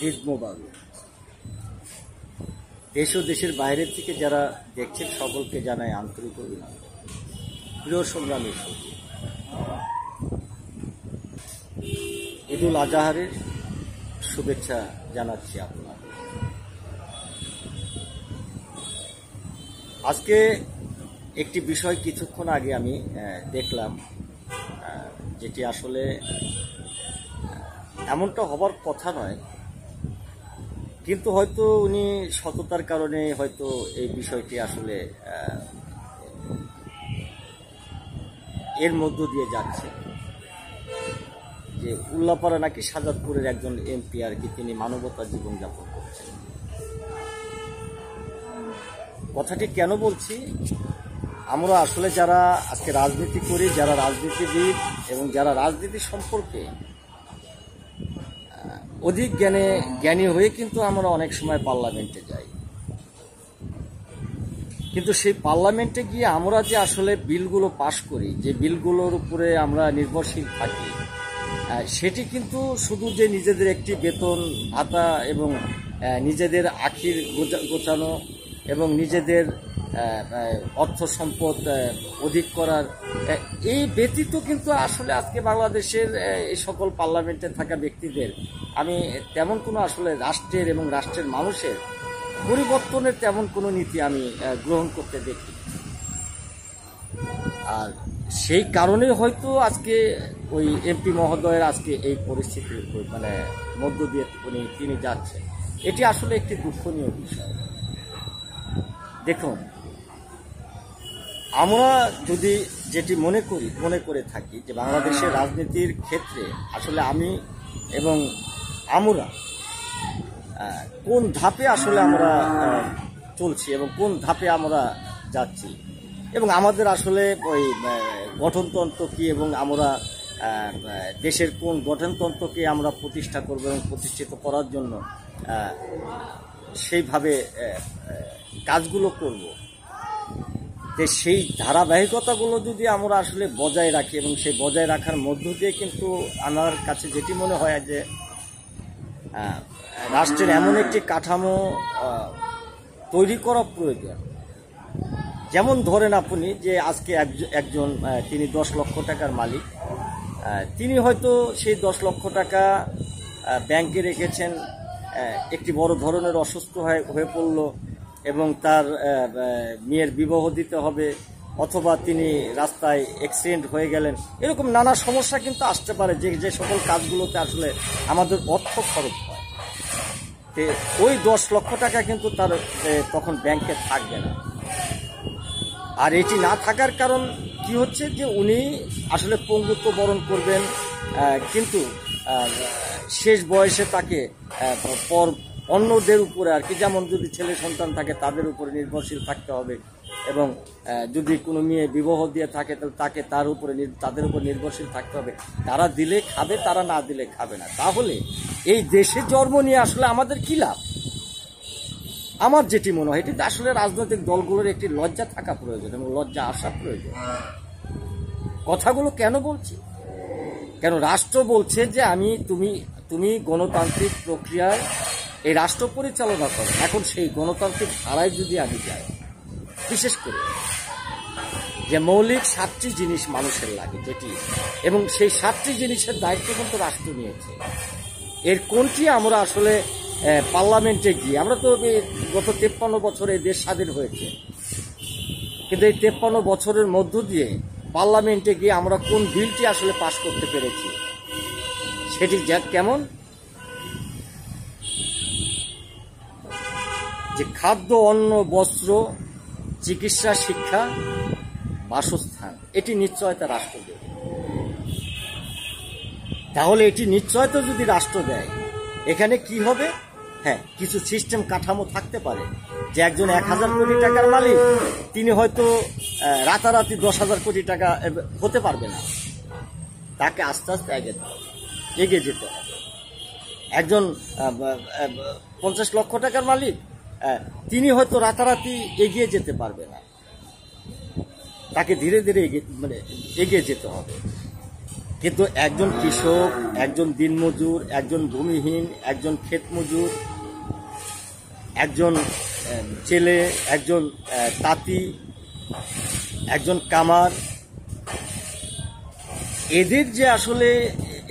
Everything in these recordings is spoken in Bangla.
ঈদ মোবারক। দেশ ও দেশের বাইরের থেকে যারা দেখছেন সকলকে জানাই আন্তরিক অভিনন্দন। প্রিয় সংগ্রামী শহীদ, ঈদুল আজহারের শুভেচ্ছা জানাচ্ছি আপনাদের। আজকে একটি বিষয় কিছুক্ষণ আগে আমি দেখলাম, যেটি আসলে এমনটা হবার কথা নয়, কিন্তু হয়তো উনি সততার কারণে হয়তো এই বিষয়টি আসলে এর মধ্য দিয়ে যাচ্ছে যে উল্লাপাড়া নাকি সাজাদপুরের একজন এমপি আর কি তিনি মানবতার জীবনযাপন করছেন। কথাটি কেন বলছি, আমরা আসলে যারা আজকে রাজনীতি করি, যারা রাজনীতিবিদ এবং যারা রাজনীতি সম্পর্কে অধিক জ্ঞানী হয়ে কিন্তু আমরা অনেক সময় পার্লামেন্টে যাই, কিন্তু সেই পার্লামেন্টে গিয়ে আমরা যে আসলে বিলগুলো পাশ করি, যে বিলগুলোর উপরে আমরা নির্ভরশীল থাকি, সেটি কিন্তু শুধু যে নিজেদের একটি বেতন ভাতা এবং নিজেদের আখির গোছানো এবং নিজেদের অর্থ সম্পদ অধিক করার এই ব্যতীত কিন্তু আসলে আজকে বাংলাদেশের এই সকল পার্লামেন্টে থাকা ব্যক্তিদের আমি তেমন কোনো আসলে রাষ্ট্রের এবং রাষ্ট্রের মানুষের পরিবর্তনের তেমন কোনো নীতি আমি গ্রহণ করতে দেখি। আর সেই কারণে হয়তো আজকে ওই এমপি মহোদয়ের আজকে এই পরিস্থিতির মানে মধ্য দিয়ে তিনি যাচ্ছেন। এটি আসলে একটি দুঃখনীয় বিষয়। দেখুন, আমরা যদি যেটি মনে করে থাকি যে বাংলাদেশের রাজনীতির ক্ষেত্রে আসলে আমি এবং আমরা কোন ধাপে আসলে আমরা চলছি এবং কোন ধাপে আমরা যাচ্ছি এবং আমাদের আসলে ওই গঠনতন্ত্র কী এবং আমরা দেশের কোন গঠনতন্ত্রকে আমরা প্রতিষ্ঠা করব এবং প্রতিষ্ঠিত করার জন্য সেইভাবে কাজগুলো করব, যে সেই ধারাবাহিকতাগুলো যদি আমরা আসলে বজায় রাখি এবং সেই বজায় রাখার মধ্য দিয়ে কিন্তু আমার কাছে যেটি মনে হয় যে রাষ্ট্রের এমন একটি কাঠামো তৈরি করা প্রয়োজন। যেমন ধরেন আপনি যে আজকে একজন তিনি 10 লক্ষ টাকার মালিক, তিনি হয়তো সেই 10 লক্ষ টাকা ব্যাংকে রেখেছেন, একটি বড় ধরনের অসুস্থ হয়ে পড়ল এবং তার মেয়ের বিবাহ দিতে হবে, অথবা তিনি রাস্তায় অ্যাক্সিডেন্ট হয়ে গেলেন, এরকম নানা সমস্যা কিন্তু আসতে পারে যে সকল কাজগুলোতে আসলে আমাদের অর্থ খরচ হয়। ওই 10 লক্ষ টাকা কিন্তু তার তখন ব্যাংকে থাকবে না। আর এটি না থাকার কারণ কি হচ্ছে যে উনি আসলে পঙ্গুত্ব বরণ করবেন, কিন্তু শেষ বয়সে তাকে অন্যদের উপরে আর কি, যেমন যদি ছেলে সন্তান থাকে তাদের উপরে নির্ভরশীল থাকতে হবে এবং যদি কোনো মেয়ে বিবাহ দিয়ে থাকে তাহলে তাদের উপর নির্ভরশীল থাকতে হবে। তারা দিলে খাবে, তারা না দিলে খাবে না। তাহলে এই দেশে জন্ম নিয়ে আসলে আমাদের কী লাভ? আমার যেটি মনে হয় এটি আসলে রাজনৈতিক দলগুলোর একটি লজ্জা থাকা প্রয়োজন এবং লজ্জা আসা প্রয়োজন। কথাগুলো কেন বলছি? কেন রাষ্ট্র বলছে যে তুমি গণতান্ত্রিক প্রক্রিয়ায় এই রাষ্ট্র পরিচালনা করো। এখন সেই গণতান্ত্রিক ধারায় যদি আমি যাই, বিশেষ করে যে মৌলিক 7টি জিনিস মানুষের লাগে যেটি, এবং সেই 7টি জিনিসের দায়িত্ব কিন্তু রাষ্ট্র নিয়েছে। এর কোনটি আমরা আসলে পার্লামেন্টে গিয়ে, আমরা তো গত 53 বছরে দেশ স্বাধীন হয়েছে, কিন্তু এই 53 বছরের মধ্য দিয়ে পার্লামেন্টে গিয়ে আমরা কোন বিলটি আসলে পাশ করতে পেরেছি সেটি কেমন? যে খাদ্য, অন্ন, বস্ত্র, চিকিৎসা, শিক্ষা, বাসস্থান, এটি নিশ্চয়তা রাষ্ট্র দেবে। তাহলে এটি নিশ্চয়তা যদি রাষ্ট্র দেয়, এখানে কি হবে? হ্যাঁ, কিছু সিস্টেম কাঠামো থাকতে পারে যে একজন 1000 কোটি টাকার মালিক তিনি হয়তো রাতারাতি 10,000 কোটি টাকা হতে পারবে না, তাকে আস্তে আস্তে এগিয়ে যেতে হবে। একজন 50 লক্ষ টাকার মালিক তিনি হয়তো রাতারাতি এগিয়ে যেতে পারবে না, তাকে ধীরে ধীরে এগিয়ে যেতে হবে। কিন্তু একজন কৃষক, একজন দিনমজুর, একজন ভূমিহীন, একজন ক্ষেত মজুর, একজন ছেলে, একজন তাঁতি, একজন কামার, এদের যে আসলে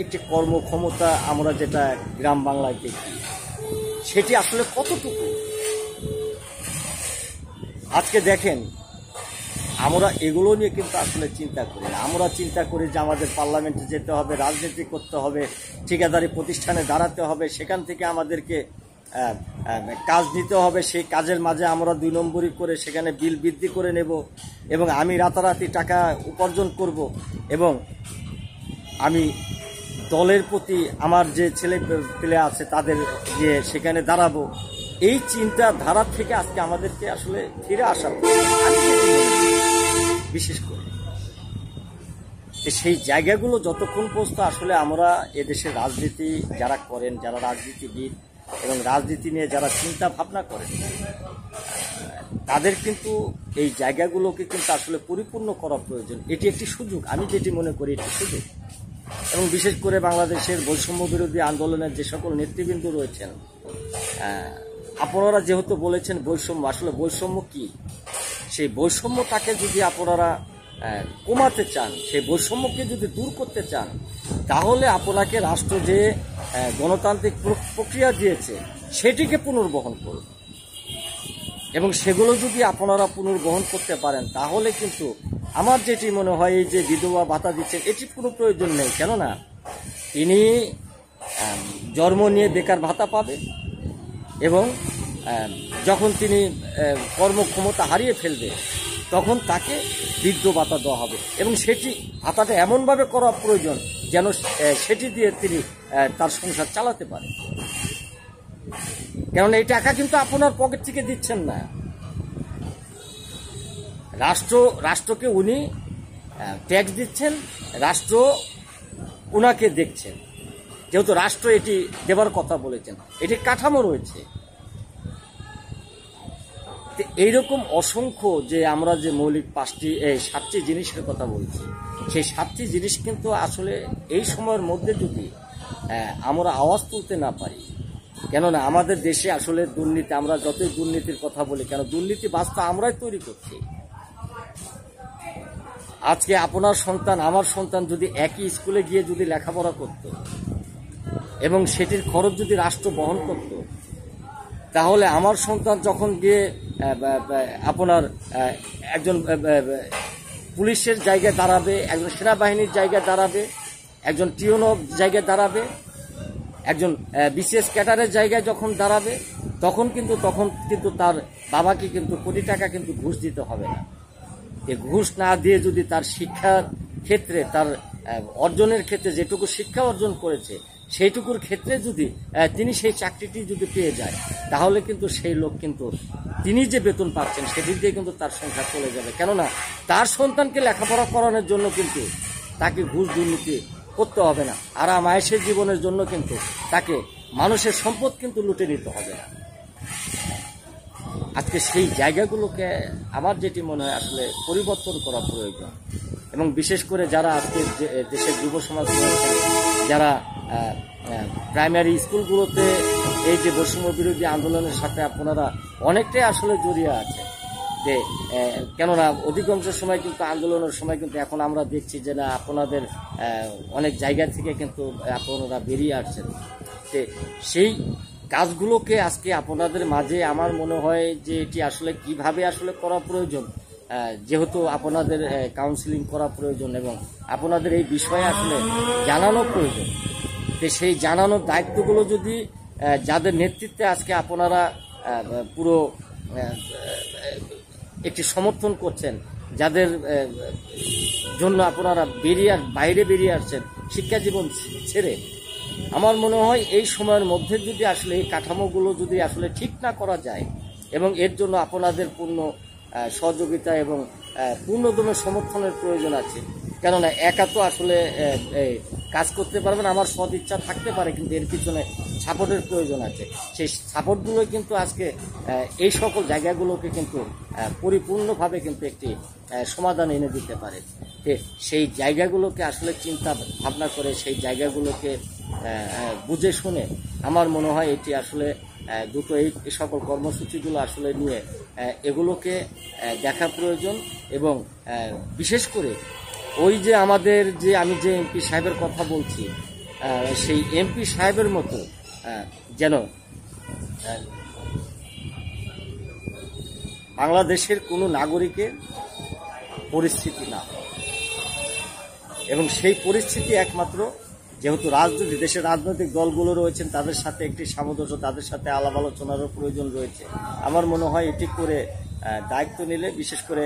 একটি কর্মক্ষমতা আমরা যেটা গ্রাম বাংলায় দেখি, সেটি আসলে কতটুকু। আজকে দেখেন, আমরা এগুলো নিয়ে কিন্তু আসলে চিন্তা করি না। আমরা চিন্তা করি যে আমাদের পার্লামেন্টে যেতে হবে, রাজনীতি করতে হবে, ঠিকাদারি প্রতিষ্ঠানে দাঁড়াতে হবে, সেখান থেকে আমাদেরকে কাজ নিতে হবে, সেই কাজের মাঝে আমরা 2 নম্বরই করে সেখানে বিল বৃদ্ধি করে নেব এবং আমি রাতারাতি টাকা উপার্জন করব এবং আমি দলের প্রতি আমার যে ছেলে পেলে আছে তাদের যে সেখানে দাঁড়াবো, এই চিন্তাধারা থেকে আজকে আমাদেরকে আসলে ফিরে আসা বিশেষ করে সেই জায়গাগুলো যতক্ষণ পর্যন্ত আসলে আমরা এদেশের রাজনীতি যারা করেন, যারা রাজনীতিবিদ এবং রাজনীতি নিয়ে যারা চিন্তা ভাবনা করেন, তাদের কিন্তু এই জায়গাগুলোকে কিন্তু আসলে পরিপূর্ণ করা প্রয়োজন। এটি একটি সুযোগ, আমি যেটি মনে করি একটি সুযোগ। এবং বিশেষ করে বাংলাদেশের বৈষম্য বিরোধী আন্দোলনের যে সকল নেতৃবৃন্দ রয়েছেন, আপনারা যেহেতু বলেছেন বৈষম্য, আসলে বৈষম্য কি, সেই বৈষম্যটাকে যদি আপনারা কমাতে চান, সেই বৈষম্যকে যদি দূর করতে চান, তাহলে আপনাকে রাষ্ট্র যে গণতান্ত্রিক প্রক্রিয়া দিয়েছে সেটিকে পুনর্বহন করুন এবং সেগুলো যদি আপনারা পুনর্বহন করতে পারেন, তাহলে কিন্তু আমার যেটি মনে হয় এই যে বিধবা ভাতা দিচ্ছেন এটির কোনো প্রয়োজন নেই। কেননা তিনি জন্ম নিয়ে বেকার ভাতা পাবে এবং যখন তিনি কর্মক্ষমতা হারিয়ে ফেলবে তখন তাকে বৃদ্ধ ভাতা দেওয়া হবে এবং সেটি ভাতাটা এমনভাবে করা প্রয়োজন যেন সেটি দিয়ে তিনি তার সংসার চালাতে পারে। কেননা এই টাকা কিন্তু আপনার পকেট থেকে দিচ্ছেন না, রাষ্ট্রকে উনি ট্যাক্স দিচ্ছেন, রাষ্ট্র উনাকে দেখছেন, যেহেতু রাষ্ট্র এটি দেবার কথা বলেছেন, এটি কাঠামো রয়েছে। এইরকম অসংখ্য যে আমরা যে মৌলিক 7টি জিনিসের কথা বলছি, সেই 7টি জিনিস কিন্তু আসলে এই সময়ের মধ্যে যদি আমরা আওয়াজ তুলতে না পারি, কেননা আমাদের দেশে আসলে দুর্নীতি, আমরা যতই দুর্নীতির কথা বলি কেন, দুর্নীতি বাস্তব আমরাই তৈরি করছি। আজকে আপনার সন্তান, আমার সন্তান যদি একই স্কুলে গিয়ে যদি লেখাপড়া করত এবং সেটির খরচ যদি রাষ্ট্র বহন করত, তাহলে আমার সন্তান যখন গিয়ে আপনার একজন পুলিশের জায়গায় দাঁড়াবে, একজন সেনাবাহিনীর জায়গায় দাঁড়াবে, একজন টিওনোর জায়গায় দাঁড়াবে, একজন বিসিএস ক্যাডারের জায়গায় যখন দাঁড়াবে, তখন কিন্তু তার বাবাকে কিন্তু কোটি টাকা কিন্তু ঘুষ দিতে হবে না। এই ঘুষ না দিয়ে যদি তার শিক্ষার ক্ষেত্রে, তার অর্জনের ক্ষেত্রে যেটুকু শিক্ষা অর্জন করেছে সেইটুকুর ক্ষেত্রে যদি তিনি সেই চাকরিটি যদি পেয়ে যায়, তাহলে কিন্তু সেই লোক কিন্তু তিনি যে বেতন পাচ্ছেন সেটি দিয়ে কিন্তু তার সংসার চলে যাবে। কেননা তার সন্তানকে লেখাপড়া করানোর জন্য কিন্তু তাকে ঘুষ দুর্নীতি করতে হবে না, আরাম আয়েশের জীবনের জন্য কিন্তু তাকে মানুষের সম্পদ কিন্তু লুটে নিতে হবে না। আজকে সেই জায়গাগুলোকে আমার যেটি মনে হয় আসলে পরিবর্তন করা প্রয়োজন এবং বিশেষ করে যারা আজকে দেশের যুব সমাজ রয়েছে, যারা প্রাইমারি স্কুলগুলোতে এই যে বৈষম্য বিরোধী আন্দোলনের সাথে আপনারা অনেকটাই আসলে জড়িয়ে আছে, যে কেননা অধিকাংশ সময় কিন্তু আন্দোলনের সময় কিন্তু এখন আমরা দেখছি যে না, আপনাদের অনেক জায়গা থেকে কিন্তু আপনারা বেরিয়ে আসছেন। সেই কাজগুলোকে আজকে আপনাদের মাঝে আমার মনে হয় যে এটি আসলে কিভাবে আসলে করা প্রয়োজন, যেহেতু আপনাদের কাউন্সিলিং করা প্রয়োজন এবং আপনাদের এই বিষয়ে আসলে জানানো প্রয়োজন। তো সেই জানানোর দায়িত্বগুলো যদি যাদের নেতৃত্বে আজকে আপনারা পুরো একটি সমর্থন করছেন, যাদের জন্য আপনারা বাইরে বেরিয়ে আসছেন শিক্ষা জীবন ছেড়ে, আমার মনে হয় এই সময়ের মধ্যে যদি আসলে এই কাঠামোগুলো যদি আসলে ঠিক না করা যায় এবং এর জন্য আপনাদের পূর্ণ সহযোগিতা এবং পূর্ণদমে সমর্থনের প্রয়োজন আছে। কেননা একা তো আসলে কাজ করতে পারবেন, আমার সদ ইচ্ছা থাকতে পারে, কিন্তু এর পিছনে সাপোর্টের প্রয়োজন আছে। সেই সাপোর্টগুলো কিন্তু আজকে এই সকল জায়গাগুলোকে কিন্তু পরিপূর্ণভাবে কিন্তু একটি সমাধান এনে দিতে পারে। সেই জায়গাগুলোকে আসলে চিন্তা ভাবনা করে সেই জায়গাগুলোকে বুঝে শুনে আমার মনে হয় এটি আসলে দুটো এই সকল কর্মসূচিগুলো আসলে নিয়ে এগুলোকে দেখা প্রয়োজন। এবং বিশেষ করে ওই যে আমাদের যে আমি যে এমপি সাহেবের কথা বলছি, সেই এমপি সাহেবের মতো যেন বাংলাদেশের কোনো নাগরিকের পরিস্থিতি না হয়। এবং সেই পরিস্থিতি একমাত্র যেহেতু রাজনীতি, দেশের রাজনৈতিক দলগুলো রয়েছেন, তাদের সাথে একটি সামঞ্জস্য, তাদের সাথে আলাপ আলোচনারও প্রয়োজন রয়েছে। আমার মনে হয় এটি করে দায়িত্ব নিলে, বিশেষ করে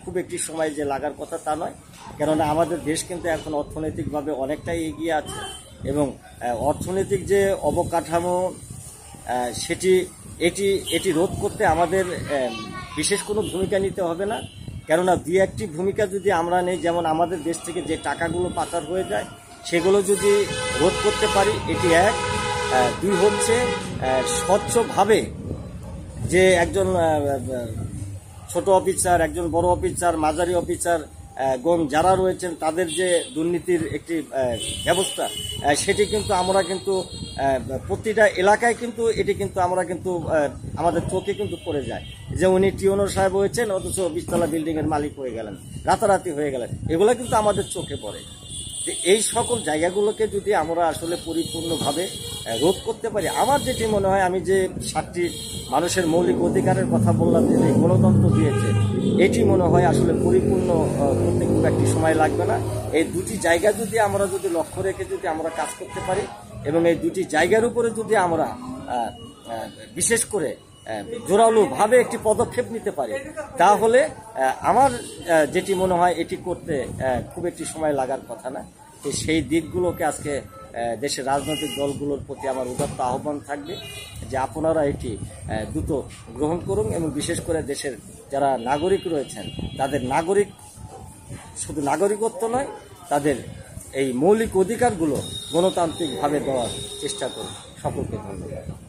খুব একটি সময় যে লাগার কথা তা নয়, কেননা আমাদের দেশ কিন্তু এখন অর্থনৈতিকভাবে অনেকটাই এগিয়ে আছে। এবং অর্থনৈতিক যে অবকাঠামো এটি রোধ করতে আমাদের বিশেষ কোনো ভূমিকা নিতে হবে না। কেননা দুই একটি ভূমিকা যদি আমরা নেই, যেমন আমাদের দেশ থেকে যে টাকাগুলো পাচার হয়ে যায় সেগুলো যদি রোধ করতে পারি, এটি এক। দুই হচ্ছে স্বচ্ছভাবে যে একজন ছোট অফিসার, একজন বড় অফিসার, মাঝারি অফিসার গণ যারা রয়েছেন তাদের যে দুর্নীতির একটি ব্যবস্থা, সেটি কিন্তু আমরা কিন্তু প্রতিটা এলাকায় কিন্তু এটি কিন্তু আমরা কিন্তু আমাদের চোখে কিন্তু পড়ে যায় যে উনি টিওনো সাহেব হয়েছেন অথচ 20 তলা বিল্ডিংয়ের মালিক হয়ে গেলেন, রাতারাতি হয়ে গেলেন। এগুলো কিন্তু আমাদের চোখে পড়ে। এই সকল জায়গাগুলোকে যদি আমরা আসলে পরিপূর্ণভাবে রোধ করতে পারি, আমার যেটি মনে হয়, আমি যে 7টি মানুষের মৌলিক অধিকারের কথা বললাম যে গণতন্ত্র দিয়েছে, এটি মনে হয় আসলে পরিপূর্ণ করতে খুব একটি সময় লাগবে না। এই দুটি জায়গা যদি আমরা লক্ষ্য রেখে যদি আমরা কাজ করতে পারি এবং এই দুটি জায়গার উপরে যদি আমরা বিশেষ করে জোরালোভাবে একটি পদক্ষেপ নিতে পারি, তাহলে আমার যেটি মনে হয় এটি করতে খুব একটি সময় লাগার কথা না। তো সেই দিকগুলোকে আজকে দেশের রাজনৈতিক দলগুলোর প্রতি আমার উদাত্ত আহ্বান থাকবে যে আপনারা এটি দ্রুত গ্রহণ করুন এবং বিশেষ করে দেশের যারা নাগরিক রয়েছেন তাদের শুধু নাগরিকত্ব নয়, তাদের এই মৌলিক অধিকারগুলো গণতান্ত্রিকভাবে দেওয়ার চেষ্টা করুন। সকলকে ধন্যবাদ।